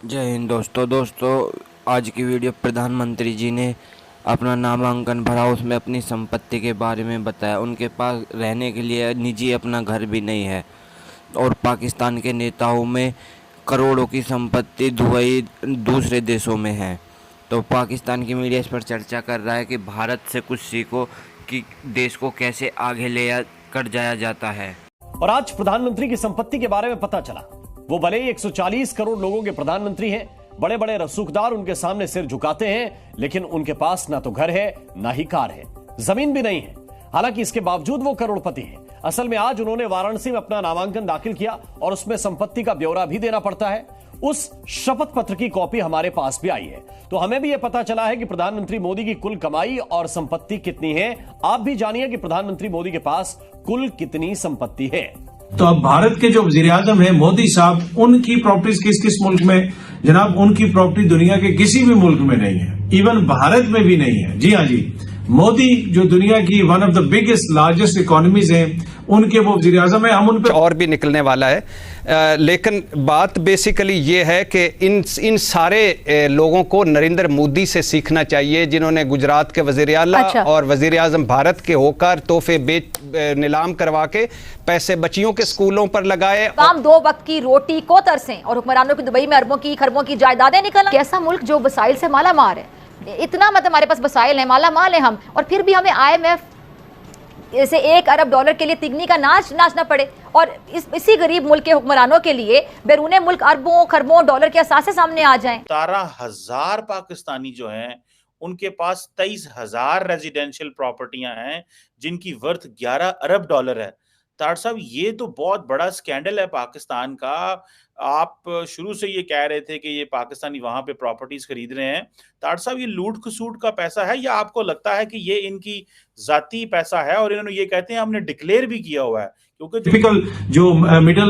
जय हिंद दोस्तों आज की वीडियो प्रधानमंत्री जी ने अपना नामांकन भरा, उसमें अपनी संपत्ति के बारे में बताया। उनके पास रहने के लिए निजी अपना घर भी नहीं है और पाकिस्तान के नेताओं में करोड़ों की संपत्ति दुबई दूसरे देशों में है। तो पाकिस्तान की मीडिया इस पर चर्चा कर रहा है कि भारत से कुछ सीखो कि देश को कैसे आगे ले कर जाया जाता है। और आज प्रधानमंत्री की संपत्ति के बारे में पता चला। वो भले ही 140 करोड़ लोगों के प्रधानमंत्री हैं, बड़े बड़े रसूखदार उनके सामने सिर झुकाते हैं, लेकिन उनके पास ना तो घर है ना ही कार है, जमीन भी नहीं है। हालांकि इसके बावजूद वो करोड़पति हैं। असल में आज उन्होंने वाराणसी में अपना नामांकन दाखिल किया और उसमें संपत्ति का ब्यौरा भी देना पड़ता है। उस शपथ पत्र की कॉपी हमारे पास भी आई है, तो हमें भी यह पता चला है कि प्रधानमंत्री मोदी की कुल कमाई और संपत्ति कितनी है। आप भी जानिए कि प्रधानमंत्री मोदी के पास कुल कितनी संपत्ति है। तो अब भारत के जो वजीर आजम है मोदी साहब, उनकी प्रॉपर्टीज किस किस मुल्क में, जनाब उनकी प्रॉपर्टी दुनिया के किसी भी मुल्क में नहीं है, इवन भारत में भी नहीं है। जी हाँ जी, मोदी जो दुनिया की one of the biggest largest economies हैं, उनके वो वजीर आजम है। हम उन पे और भी निकलने वाला है, लेकिन बात बेसिकली ये है कि इन सारे लोगों को नरेंद्र मोदी से सीखना चाहिए, जिन्होंने गुजरात के वजीर आला और वजीर आजम भारत के होकर तोहफे नीलाम करवा के पैसे बच्चियों के स्कूलों पर लगाए। हम 2 वक्त की रोटी को तरसें और हुक्मरानों की दुबई में अरबों की खरबों की जायदादें निकल। कैसा मुल्क जो वसाइल से माला मार है, इतना मतलब हमारे पास वसाइल है, माला माल है हम, और फिर भी हमें IMF जैसे $1 अरब के लिए तिगनी का नाचना पड़े, और इसी गरीब मुल्क के हुक्मरानों के लिए बैरूने मुल्क अरबों खरबों डॉलर के असासे सामने आ जाएं। 17,000 पाकिस्तानी जो हैं उनके पास 23,000 रेजिडेंशियल प्रॉपर्टियां हैं जिनकी वर्थ $11 अरब है। तार साहब, ये तो बहुत बड़ा स्कैंडल है पाकिस्तान का। आप शुरू से ये कह रहे थे कि ये पाकिस्तानी वहां पे प्रॉपर्टीज खरीद रहे हैं। तार साहब, ये लूट खसूट का पैसा है या आपको लगता है कि ये इनकी जाती पैसा है और इन्होंने ये कहते हैं हमने डिक्लेयर भी किया हुआ है? क्योंकि टिपिकल जो मिडिल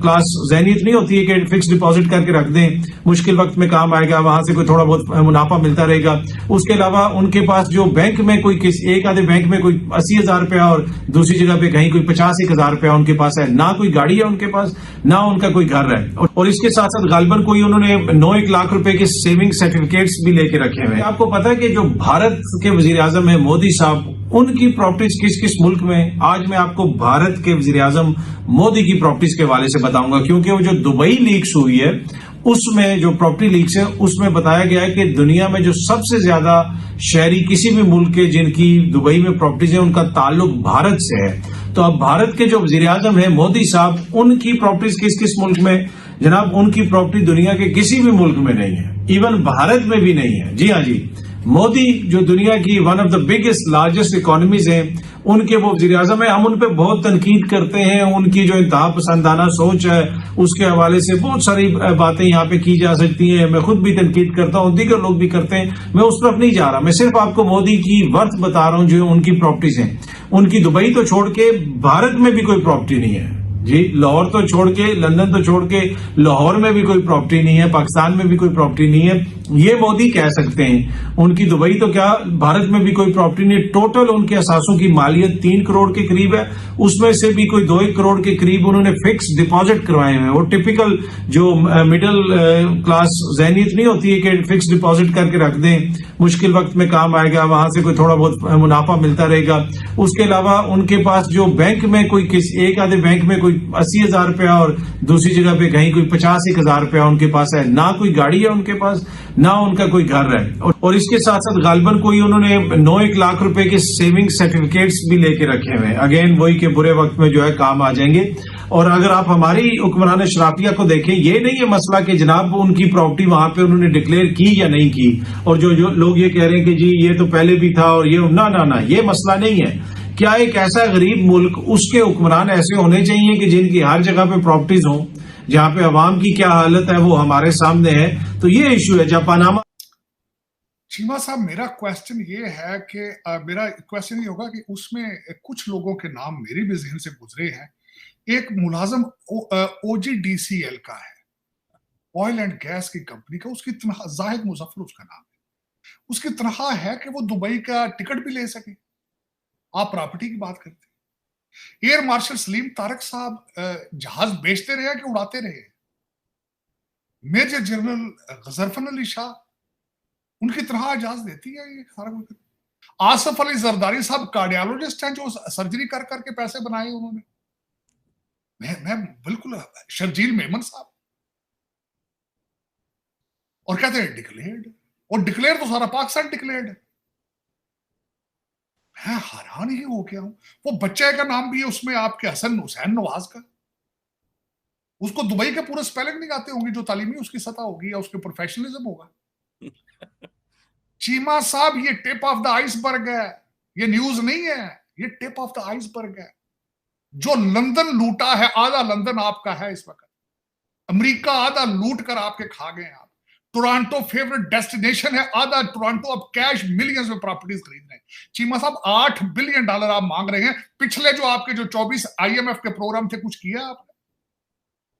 क्लास ज़हनियत नहीं होती है कि फिक्स डिपॉजिट करके रख दें, मुश्किल वक्त में काम आएगा, वहां से कोई थोड़ा बहुत मुनाफा मिलता रहेगा। उसके अलावा उनके पास जो बैंक में कोई एक आधे बैंक में कोई 80,000 रुपया और दूसरी जगह पे कहीं कोई 50,000 रुपया उनके पास है, ना कोई गाड़ी है उनके पास, ना उनका कोई घर है। और इसके साथ साथ गालबन कोई उन्होंने 9-1 लाख रुपए के सेविंग सर्टिफिकेट्स भी लेके रखे हुए हैं। आपको पता है कि जो भारत के वजीर आजम है मोदी साहब, उनकी प्रॉपर्टीज किस किस मुल्क में, आज मैं आपको भारत के वजीर आजम मोदी की प्रॉपर्टीज के हवाले से बताऊंगा। क्योंकि वो जो दुबई लीक्स हुई है, उसमें जो प्रॉपर्टी लीक्स है उसमें बताया गया है कि दुनिया में जो सबसे ज्यादा शहरी किसी भी मुल्क के जिनकी दुबई में प्रॉपर्टीज है, उनका ताल्लुक भारत से है। तो अब भारत के जो वजीर आजम है मोदी साहब, उनकी प्रॉपर्टीज किस किस मुल्क में, जनाब उनकी प्रॉपर्टी दुनिया के किसी भी मुल्क में नहीं है, इवन भारत में भी नहीं है। जी हाँ जी, मोदी जो दुनिया की one of the biggest largest economies हैं, उनके वो वजीर आजम है। हम उन पे बहुत तनकीद करते हैं, उनकी जो इंतहा पसंदाना सोच है उसके हवाले से बहुत सारी बातें यहाँ पे की जा सकती हैं। मैं खुद भी तनकीद करता हूँ, दीगर लोग भी करते हैं, मैं उस तरफ नहीं जा रहा। मैं सिर्फ आपको मोदी की वर्थ बता रहा हूँ जो उनकी प्रॉपर्टीज हैं। उनकी दुबई तो छोड़ के भारत में भी कोई प्रॉपर्टी नहीं है जी। लाहौर तो छोड़ के, लंदन तो छोड़ के, लाहौर में भी कोई प्रॉपर्टी नहीं है, पाकिस्तान में भी कोई प्रॉपर्टी नहीं है, ये मोदी कह सकते हैं। उनकी दुबई तो क्या, भारत में भी कोई प्रॉपर्टी नहीं। टोटल उनके असासों की मालियत 3 करोड़ के करीब है, उसमें से भी कोई 2-1 करोड़ के करीब उन्होंने फिक्स डिपॉजिट करवाए हुए हैं। वो टिपिकल जो मिडिल क्लास ज़हनियत नहीं होती है कि फिक्स डिपॉजिट करके रख दें, मुश्किल वक्त में काम आएगा, वहां से कोई थोड़ा बहुत मुनाफा मिलता रहेगा। उसके अलावा उनके पास जो बैंक में कोई एक आधे बैंक में कोई 80,000 रुपया और दूसरी जगह पे कहीं कोई 50,000 रुपया उनके पास है, ना कोई गाड़ी है उनके पास, ना उनका कोई घर है। और इसके साथ साथ गालबन कोई उन्होंने 9-1 लाख रुपए के सेविंग सर्टिफिकेट्स भी लेके रखे हुए हैं। अगेन वही के बुरे वक्त में जो है काम आ जाएंगे। और अगर आप हमारी हुक्मरान शराफिया को देखें, ये नहीं है मसला कि जनाब उनकी प्रॉपर्टी वहां पे उन्होंने डिक्लेयर की या नहीं की, और जो लोग ये कह रहे हैं कि जी ये तो पहले भी था और ये ना ना ना, ये मसला नहीं है। क्या एक ऐसा गरीब मुल्क, उसके हुक्मरान ऐसे होने चाहिए कि जिनकी हर जगह पे प्रॉपर्टीज हों, जहां पे अवाम की क्या हालत है वो हमारे सामने है। तो ये इशू है। जब पनामा चीमा साहब, मेरा क्वेश्चन ये है कि मेरा क्वेश्चन ये होगा कि उसमें कुछ लोगों के नाम मेरे भी जहन से गुजरे हैं। एक मुलाजम OGDCL का है, ऑयल एंड गैस की कंपनी का, उसकी तनख्वाह, जाहिद मुजफ्फर उसका नाम है, उसकी तनख्वाह है कि वो दुबई का टिकट भी ले सके। आप प्रॉपर्टी की बात करते हैं। एयर मार्शल सलीम तारक साहब जहाज बेचते रहे कि उड़ाते रहे? मेजर जनरल गजरफन अली शाह, उनकी तरह इजाजत देती है ये सारा कुछ। आसिफ अली जरदारी साहब कार्डियोलॉजिस्ट हैं जो सर्जरी कर करके पैसे बनाए उन्होंने। मैं बिल्कुल शर्जील मेमन साहब, और कहते हैं डिक्लेयर्ड, और डिक्लेयर तो सारा पाकिस्तान डिक्लेयर्ड है। मैं हैरान ही हो गया हूं। वो बच्चे का नाम भी है उसमें आपके हसन हुसैन नवाज का, उसको दुबई के पूरे स्पेलिंग नहीं आते होंगे, जो तालीमी उसकी सतह होगी या उसके प्रोफेशनलिज्म होगा। चीमा साहब ये टिप ऑफ द आइसबर्ग है, ये न्यूज नहीं है, ये टिप ऑफ द आइसबर्ग है। जो लंदन लूटा है, आधा लंदन आपका है इस वक्त। अमेरिका आधा लूट कर आपके खा गए आप। टोरंटो फेवरेट डेस्टिनेशन है, आधा टोरंटो अब कैश मिलियंस में प्रॉपर्टीज खरीद रहे हैं। चीमा साहब $8 बिलियन आप मांग रहे हैं। पिछले जो आपके जो 24 IMF के प्रोग्राम थे, कुछ किया आपने?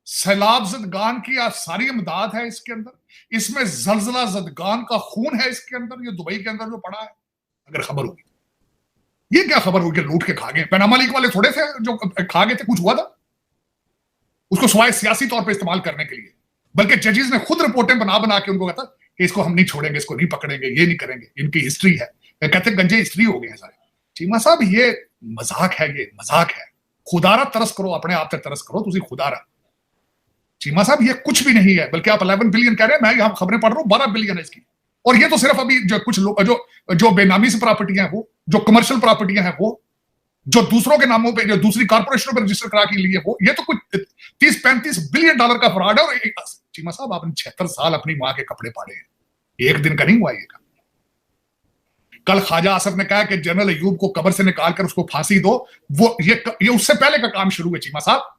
सैलाब ज़दगान की सारी इमदाद है इसके अंदर, इसमें जलजला ज़दगान का खून है इसके अंदर, ये दुबई के अंदर जो पड़ा है। अगर खबर होगी, ये क्या खबर होगी? लूट के खा गए। पनामा लीक वाले थोड़े थे जो खा गए थे, कुछ हुआ था उसको सिवाय सियासी तौर पे इस्तेमाल करने के लिए। बल्कि जजेस ने खुद रिपोर्टें बना बना के उनको कहता कि इसको हम नहीं छोड़ेंगे, इसको नहीं पकड़ेंगे, ये नहीं करेंगे, इनकी हिस्ट्री है। कहते गंजे हिस्ट्री हो गए हैं सारे। चीमा साहब ये मजाक है, ये मजाक है। खुदारा तरस करो, अपने आप तक तरस करो, तुझे खुदारा। चीमा साहब ये कुछ भी नहीं है, बल्कि आप 11 बिलियन कह रहे हैं, मैं यहां खबरें पढ़ रहा हूं 12 बिलियन है इसकी। और ये तो सिर्फ अभी जो कुछ लोग जो बेनामी से प्रॉपर्टियां हैं वो, जो कमर्शियल प्रॉपर्टियां हैं वो, जो दूसरों के नामों पे, जो दूसरी कॉर्पोरेशनों पे रजिस्टर करा के लिए वो, ये तो कुछ 30-35 बिलियन डॉलर का फ्रॉड है। और चीमा साहब आपने 76 साल अपनी मां के कपड़े पाड़े हैं, एक दिन का नहीं हुआ ये काम। कल ख्वाजा आसफ ने कहा कि जनरल अयूब को कब्र से निकाल कर उसको फांसी दो, वो ये उससे पहले का काम शुरू है। चीमा साहब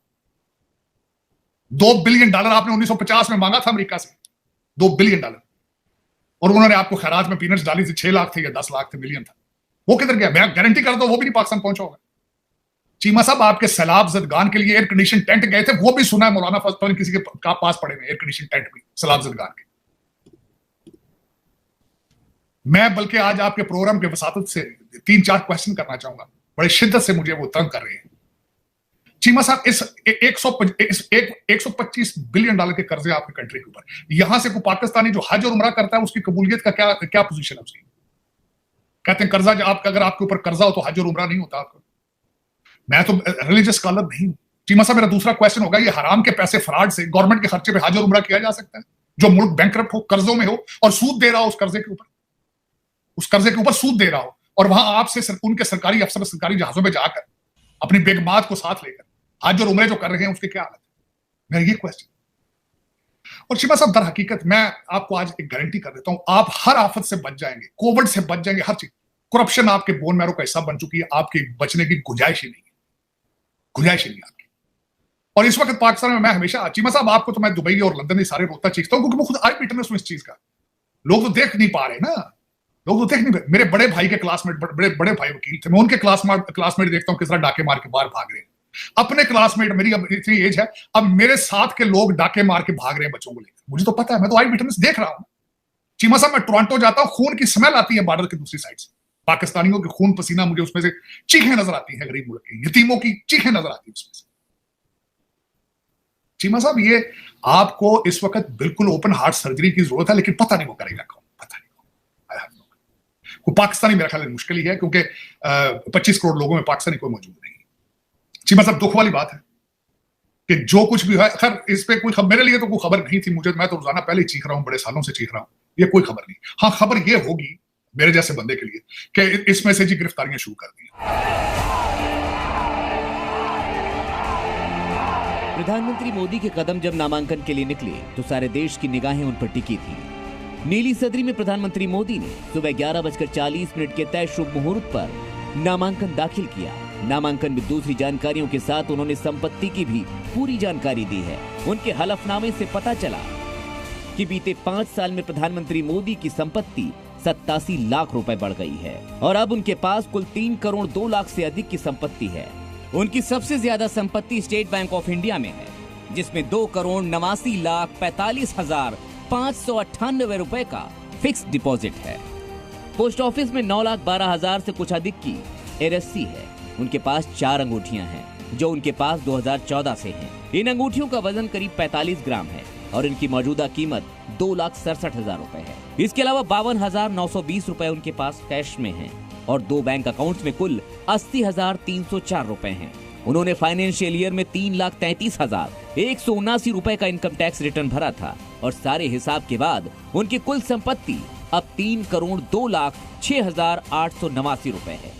$2 बिलियन आपने 1950 में मांगा था अमेरिका से, $2 बिलियन, और उन्होंने आपको खैरात में पीनट्स डाली थी। 6 लाख थे या 10 लाख थे, मिलियन था। वो किधर गया? मैं गारंटी करता हूं वो भी नहीं पाकिस्तान पहुंचा होगा। चीमा साहब आपके सैलाब ज़दगान के लिए एयर कंडीशन टेंट गए थे, वो भी सुना है मौलाना फजल किसी के पास पड़े हुए एयर कंडीशन टेंट भी सैलाब ज़दगान के। मैं बल्कि आज आपके प्रोग्राम के वसातत से 3-4 क्वेश्चन करना चाहूंगा, बड़े शिद्दत से मुझे वो तंग कर रहे हैं। चीमा साहब इस 125 बिलियन डॉलर के कर्जे आपकी कंट्री के ऊपर, यहां से कोई पाकिस्तानी जो हज और उमरा करता है उसकी कबूलियत का क्या पोजीशन है उसकी? कहते हैं कर्जा आपका, अगर आपके ऊपर कर्जा हो तो हज और उमरा नहीं होता आपका। मैं तो रिलीजियस स्कॉलर नहीं हूं। चीमा साहब मेरा दूसरा क्वेश्चन होगा, ये हराम के पैसे फ्रॉड से गवर्नमेंट के खर्चे पे हज और उमरा किया जा सकता है? जो मुल्क बैंकरप्ट हो, कर्जों में हो और सूद दे रहा हो, उस कर्जे के ऊपर सूद दे रहा हो, और वहां आपसे उनके सरकारी अफसर सरकारी जहाजों में जाकर अपनी बेगमात को साथ लेकर हज और उमरे जो कर रहे हैं उसकी क्या हालत है? मेरा ये क्वेश्चन। और शिमा साहब दर हकीकत मैं आपको आज एक गारंटी कर देता हूं, आप हर आफत से बच जाएंगे, कोविड से बच जाएंगे, हर चीज। करप्शन आपके बोन मैरो का हिस्सा बन चुकी है, आपके बचने की गुंजाइश ही नहीं है, गुंजाइश ही नहीं आपकी। और इस वक्त पाकिस्तान में मैं हमेशा, चीमा साहब आपको तो मैं दुबई और लंदन में सारे रोता चीखता हूं, क्योंकि मैं खुद आई विटनेस हूं इस चीज का। लोग तो देख नहीं पा रहे ना, लोग तो देख नहीं पा। मेरे बड़े भाई के क्लासमेट, बड़े भाई वकील थे, मैं उनके क्लासमेट देखता हूं किस तरह डाके मार के बाहर भाग रहे हैं। अपने क्लासमेट, मेरी अब इतनी एज है, अब मेरे साथ के लोग डाके मार के भाग रहे हैं बच्चों को लेकर। मुझे तो पता है, मैं तो आई विटनेस देख रहा हूं। चीमा साहब मैं टोरंटो जाता हूं, खून की स्मेल आती है बॉर्डर की दूसरी साइड से, पाकिस्तानियों के खून पसीना, मुझे उसमें से चीखें नजर आती है, गरीब मुल्क की यतीमों की चीखें नजर आती है उसमें से। चीमा साहब ये आपको इस वक्त बिल्कुल ओपन हार्ट सर्जरी की जरूरत है, लेकिन पता नहीं वो करेगा कौन, पता नहीं कोई पाकिस्तानी मेरा ख्याल है मुश्किल ही है, क्योंकि 25 करोड़ लोगों में पाकिस्तानी कोई मौजूद नहीं। चीमा साहब दुख वाली बात है कि जो कुछ भी है, खैर इस पे कोई मेरे लिए तो कोई खबर नहीं थी, मैं तो रोजाना पहले ही चीख रहा हूं, बड़े सालों से चीख रहा हूं, ये कोई खबर नहीं। हाँ खबर ये होगी मेरे जैसे बंदे के लिए कि इसमें से जी गिरफ्तारियां शुरू कर दी। प्रधानमंत्री मोदी के कदम जब नामांकन के लिए निकले तो सारे देश की निगाहें उन पर टिकी थी। नीली सदरी में प्रधानमंत्री मोदी ने सुबह 11:40 के तय शुभ मुहूर्त पर नामांकन दाखिल किया। नामांकन में दूसरी जानकारियों के साथ उन्होंने संपत्ति की भी पूरी जानकारी दी है। उनके हलफनामे से पता चला कि बीते 5 साल में प्रधानमंत्री मोदी की संपत्ति 87 लाख रुपए बढ़ गई है और अब उनके पास कुल 3 करोड़ 2 लाख से अधिक की संपत्ति है। उनकी सबसे ज्यादा संपत्ति स्टेट बैंक ऑफ इंडिया में है, जिसमें 2 करोड़ 89 लाख 45 हजार 598 रुपए का फिक्स डिपॉजिट है। पोस्ट ऑफिस में 9 लाख 12 हजार से कुछ अधिक की RSC है। उनके पास 4 अंगूठियां हैं जो उनके पास 2014 से हैं। इन अंगूठियों का वजन करीब 45 ग्राम है और इनकी मौजूदा कीमत 2,67,000 रुपए है। इसके अलावा 52,920 रुपए उनके पास कैश में हैं और 2 बैंक अकाउंट्स में कुल 80,304 रुपए हैं। उन्होंने फाइनेंशियल ईयर में 3,33,179 रुपए का इनकम टैक्स रिटर्न भरा था और सारे हिसाब के बाद उनकी कुल संपत्ति अब 3,02,06,889 रुपए है।